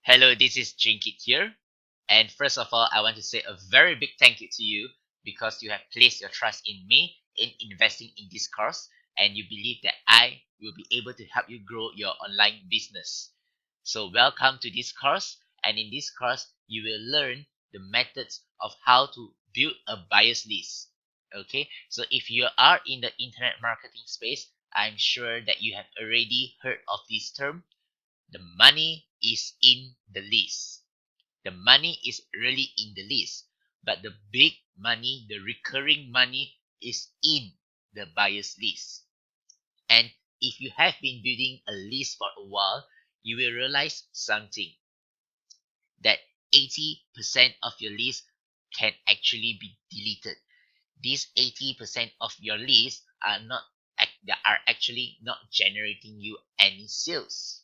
Hello, this is Jinkit here. And first of all, I want to say a very big thank you to you because you have placed your trust in me in investing in this course and you believe that I will be able to help you grow your online business. So, welcome to this course. And in this course, you will learn the methods of how to build a buyer's list. Okay, so if you are in the internet marketing space, I'm sure that you have already heard of this term. The money is in the list. The money is really in the list. But the big money, the recurring money, is in the buyer's list. And if you have been building a list for a while, you will realize something that 80% of your list can actually be deleted. These 80% of your list are actually not generating you any sales.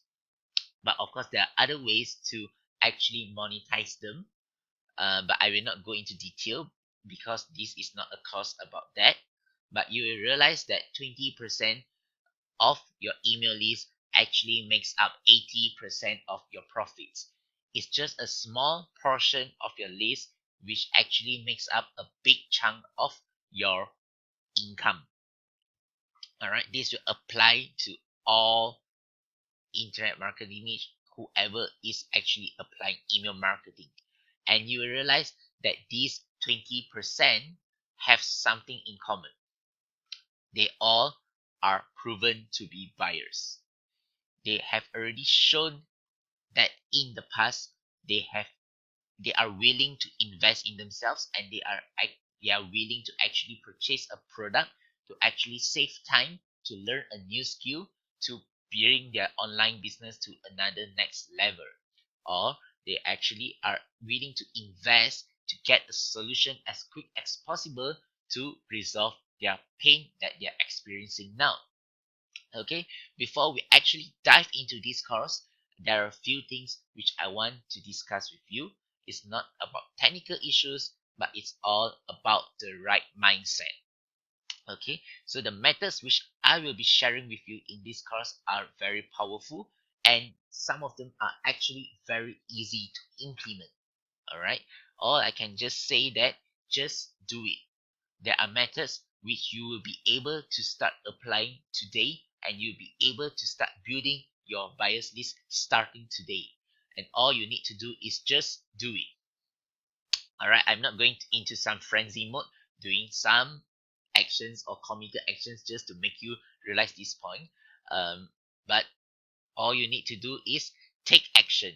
But of course, there are other ways to actually monetize them. But I will not go into detail because this is not a course about that. But you will realize that 20% of your email list actually makes up 80% of your profits. It's just a small portion of your list which actually makes up a big chunk of your income. All right, this will apply to all internet marketing niche, whoever is actually applying email marketing. And you will realize that these 20% have something in common. They all are proven to be buyers. They have already shown that in the past they are willing to invest in themselves and they are willing to actually purchase a product to actually save time to learn a new skill to bring their online business to another next level, or they actually are willing to invest to get a solution as quick as possible to resolve their pain that they are experiencing now. Okay, before we actually dive into this course, there are a few things which I want to discuss with you. It's not about technical issues, but it's all about the right mindset. Okay, so the methods which I will be sharing with you in this course are very powerful, and some of them are actually very easy to implement. All right, all I can just say that just do it. There are methods which you will be able to start applying today, and you'll be able to start building your buyers list starting today. And all you need to do is just do it. All right, I'm not going into some frenzy mode, doing some actions or committed actions just to make you realize this point. But all you need to do is take action.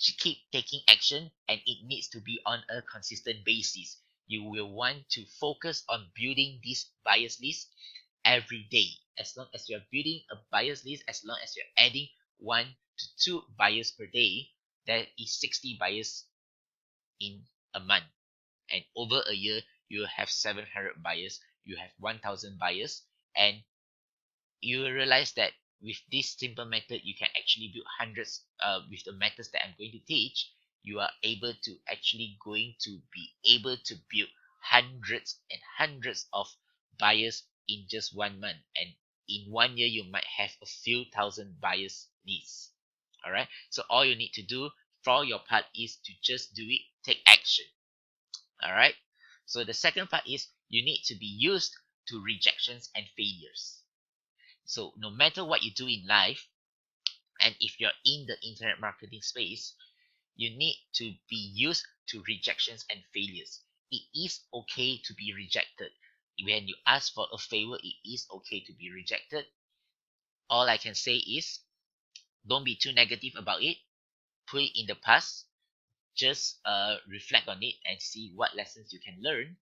Keep taking action, and it needs to be on a consistent basis. You will want to focus on building this buyers list every day. As long as you're building a buyers list, as long as you're adding 1 to 2 buyers per day, that is 60 buyers in a month. And over a year, you will have 700 buyers, you have 1000 buyers, and you will realize that with this simple method you can actually build hundreds. With the methods that I'm going to teach, you are able to actually going to be able to build hundreds and hundreds of buyers in just 1 month, and in 1 year you might have a few thousand buyers leads. All right, so all you need to do for your part is to just do it, take action. All right, so the second part is you need to be used to rejections and failures. So no matter what you do in life, and if you're in the internet marketing space, you need to be used to rejections and failures. It is okay to be rejected. When you ask for a favor, it is okay to be rejected. All I can say is don't be too negative about it. Put it in the past. Just reflect on it and see what lessons you can learn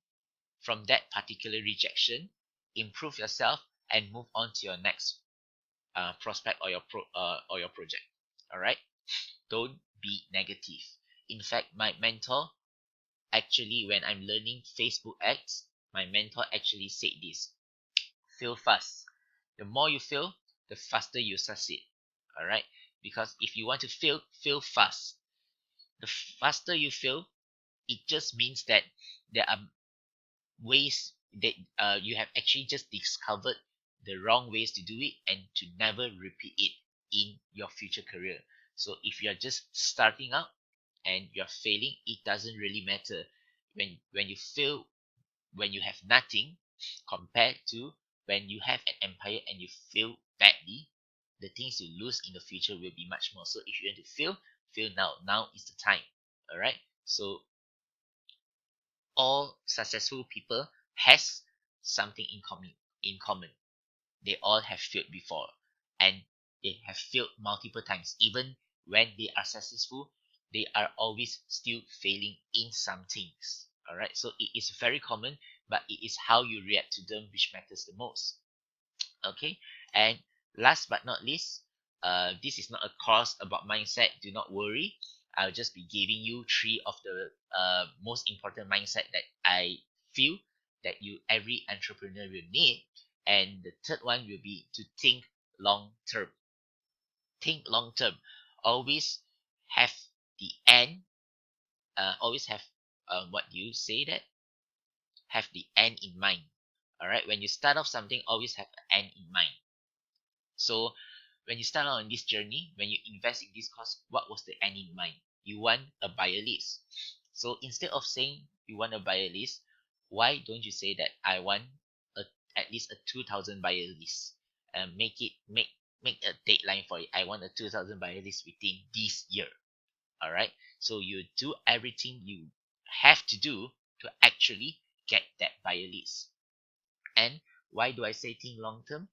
from that particular rejection. Improve yourself and move on to your next prospect or or your project. All right, don't be negative. In fact, my mentor actually, when I'm learning Facebook ads, my mentor actually said this: fail fast. The more you fail, the faster you succeed. All right, because if you want to fail fast. The faster you fail, it just means that there are ways that you have actually just discovered the wrong ways to do it and to never repeat it in your future career. So if you're just starting out and you're failing, it doesn't really matter. When you fail, when you have nothing, compared to when you have an empire and you fail badly, the things you lose in the future will be much more. So if you want to fail now. Now is the time. All right. So all successful people has something in common. They all have failed before, and they have failed multiple times. Even when they are successful, they are always still failing in some things. All right. So it is very common, but it is how you react to them which matters the most. Okay. And last but not least, this is not a course about mindset. Do not worry. I'll just be giving you three of the most important mindset that I feel that every entrepreneur will need. And the third one will be to think long term. Think long term. Always have the end. Always have what do you say that? Have the end in mind. All right. When you start off something, always have an end in mind. So when you start out on this journey, when you invest in this course, what was the end in mind? You want a buyer list. So instead of saying you want a buyer list, why don't you say that I want a, at least a 2,000 buyer list? And make a deadline for it. I want a 2,000 buyer list within this year. All right. So you do everything you have to do to actually get that buyer list. And why do I say think long term?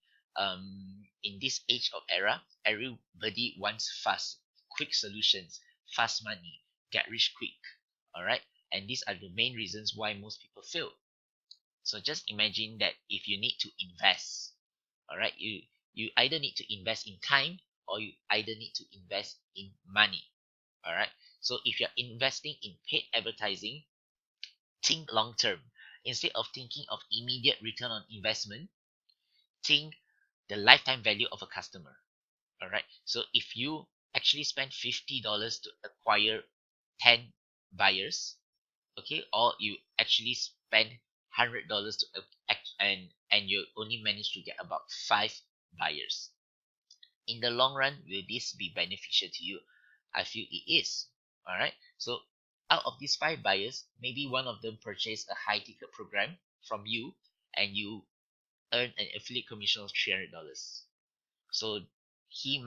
In this age of era, everybody wants fast, quick solutions, fast money, get rich quick. All right, and these are the main reasons why most people fail. So just imagine that if you need to invest, all right, you either need to invest in time or you either need to invest in money. All right. So if you're investing in paid advertising, think long term. Instead of thinking of immediate return on investment, think the lifetime value of a customer. All right. So if you actually spend $50 to acquire 10 buyers, okay, or you actually spend $100 to and you only manage to get about 5 buyers. In the long run, will this be beneficial to you? I feel it is. All right. So out of these 5 buyers, maybe one of them purchased a high ticket program from you, and you earn an affiliate commission of $300. So he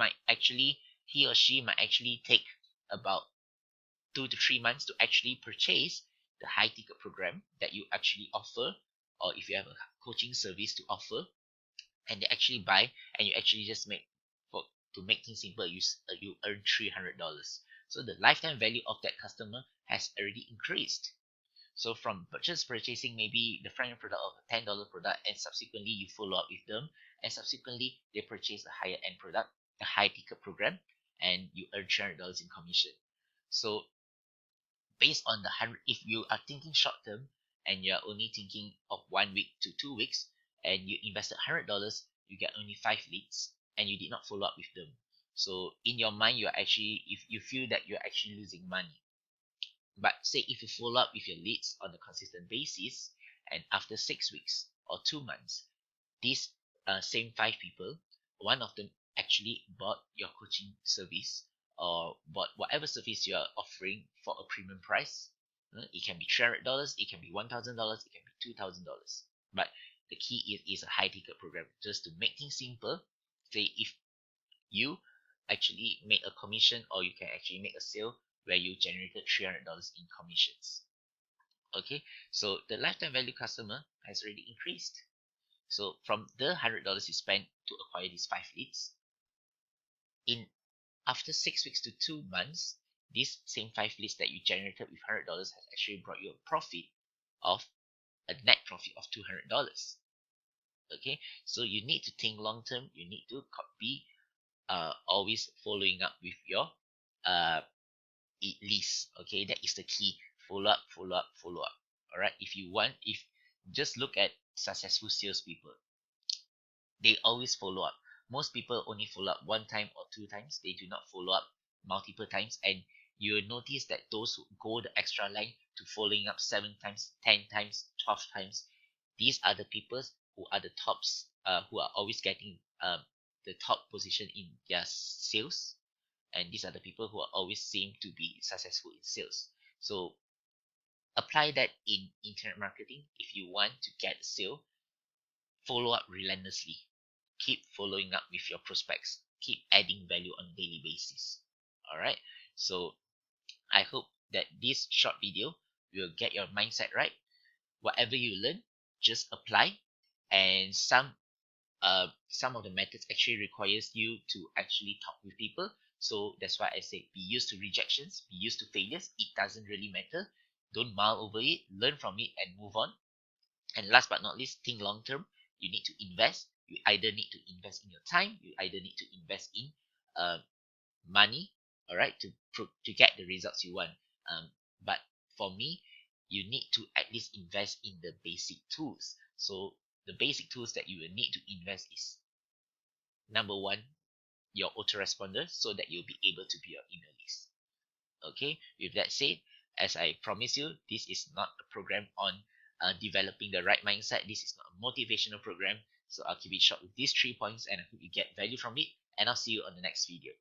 or she might actually take about 2 to 3 months to actually purchase the high ticket program that you actually offer, or if you have a coaching service to offer, and they actually buy, and you actually just to make things simple, you earn $300. So the lifetime value of that customer has already increased. So from just purchasing maybe the front end product of a $10 product, and subsequently you follow up with them, and subsequently they purchase a higher end product, a high ticket program, and you earn $300 in commission. So based on the 100, if you are thinking short term and you're only thinking of 1 week to 2 weeks, and you invested $100, you get only 5 leads, and you did not follow up with them. So in your mind, you're actually, if you feel that you're actually losing money. But say if you follow up with your leads on a consistent basis, and after 6 weeks or 2 months, these same 5 people, one of them actually bought your coaching service, or bought whatever service you are offering for a premium price. It can be $300, it can be $1,000, it can be $2,000. But the key is a high ticket program. Just to make things simple, say if you actually make a commission, or you can actually make a sale where you generated $300 in commissions. Okay, so the lifetime value customer has already increased. So from the $100 you spent to acquire these 5 leads, in after 6 weeks to 2 months, these same 5 leads that you generated with $100 has actually brought you a profit of a net profit of $200. Okay, so you need to think long term. You need to be always following up with your uh list. Okay, that is the key. Follow up, follow up, follow up. All right. If just look at successful salespeople, they always follow up. Most people only follow up 1 time or 2 times. They do not follow up multiple times, and you will notice that those who go the extra line to following up 7 times, 10 times, 12 times, these are the people who are the tops, who are always getting the top position in their sales, and these are the people who are always seem to be successful in sales. So apply that in internet marketing. If you want to get a sale, follow up relentlessly. Keep following up with your prospects. Keep adding value on a daily basis. All right. So I hope that this short video will get your mindset right. Whatever you learn, just apply. And some of the methods actually requires you to actually talk with people. So that's why I say be used to rejections, be used to failures. It doesn't really matter. Don't mull over it. Learn from it and move on. And last but not least, think long term. You need to invest. You either need to invest in your time. You either need to invest in uh, money. All right, to get the results you want. But for me, you need to at least invest in the basic tools. So the basic tools that you will need to invest is number one, your autoresponder, so that you'll be able to be your email list. Okay, with that said, as I promise you, this is not a program on developing the right mindset. This is not a motivational program. So I'll keep it short with these 3 points, and I hope you get value from it. And I'll see you on the next video.